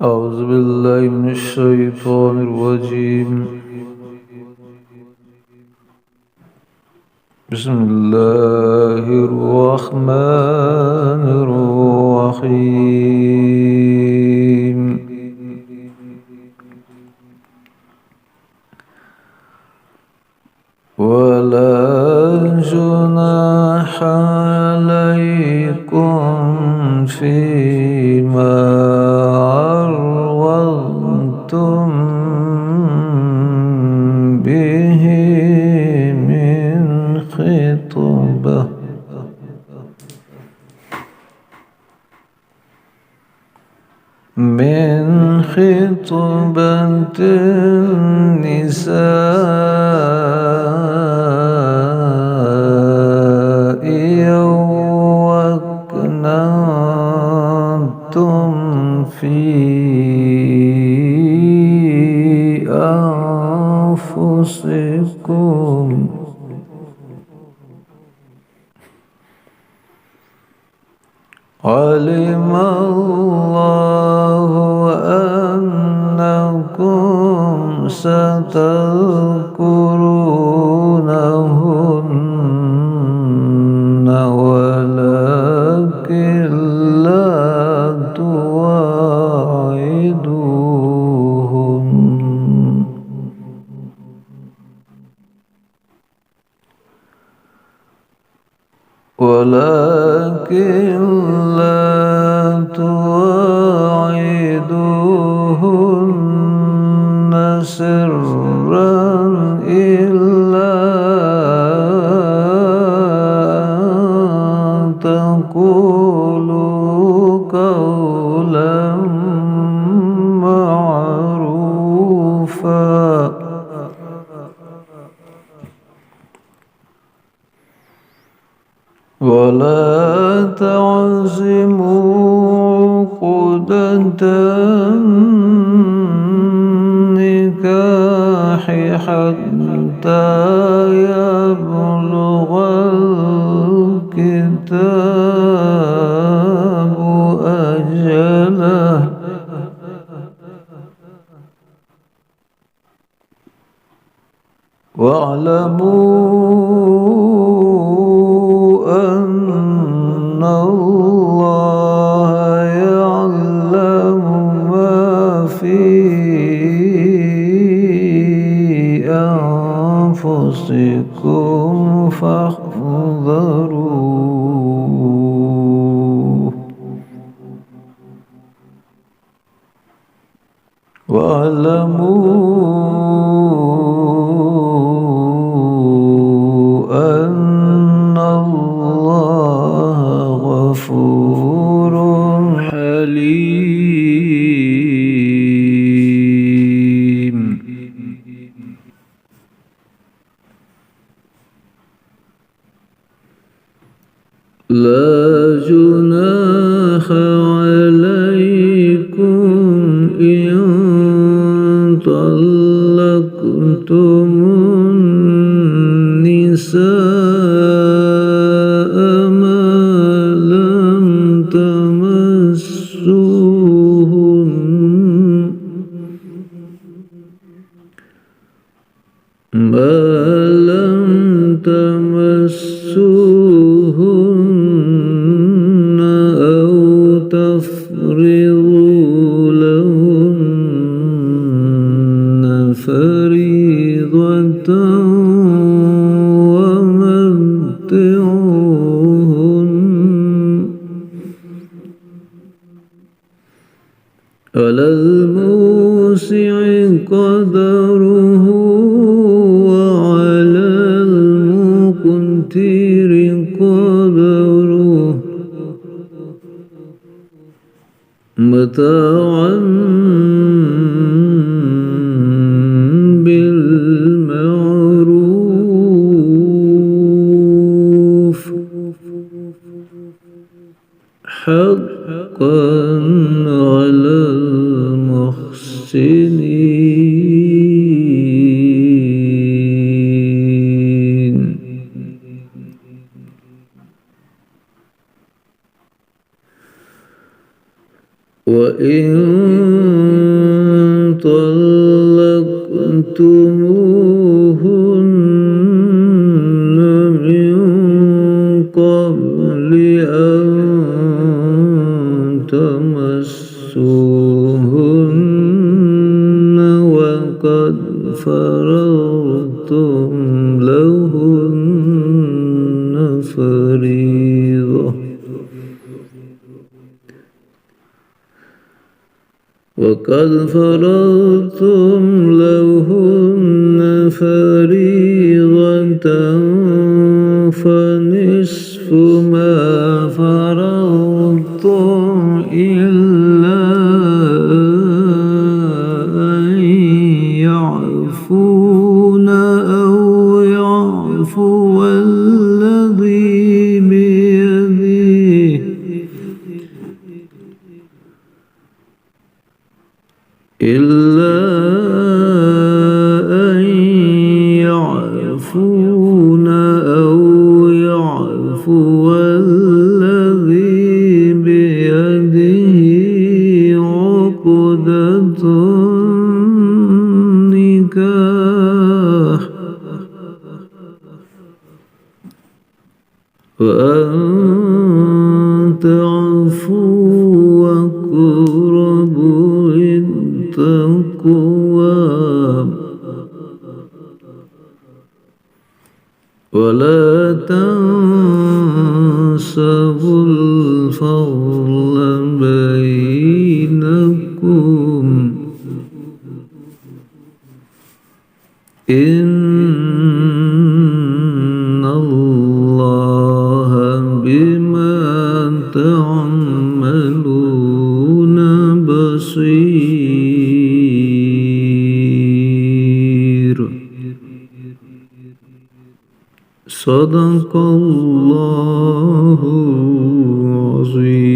أعوذ بالله من الشيطان الرجيم. بسم الله الرحمن الرحيم. ولا جناح عليكم فيما عرضتم به من خطبة النساء أو أكننتم في أنفسكم علم الله أنكم ستذكرونهن ولكن لا تواعدوهن سرا إلا أن تقولوا قولا معروفا ولا تعزموا عقدة النكاح حتى يبلغ الكتاب أجله واعلموا أن الله يعلم ما في أنفسكم فاحذروه واعلموا أن الله غفور حليم. لا جناح عليكم إن طلقتم النساء ما لم تمسوهن أو تفرضوا لهن فريضة ومتعوهن على الموسع قدره وعلى المقتر قدره متاعا بالمعروف حقا على المحسنين. وإن طلقتموهن من قبل أن تمسوهن وقد فرضتم لهن فريضة فنصف ما فرضتم إلا أن يعفون أو يعفو الذي بيده إلا أن يعفون أو يعفو الذي بيده عقدة النكاح وأن تعفوا أقرب للتقوى ولا تنسوا الفضل بينكم إن الله بما تعملون بصير. صدق الله العظيم.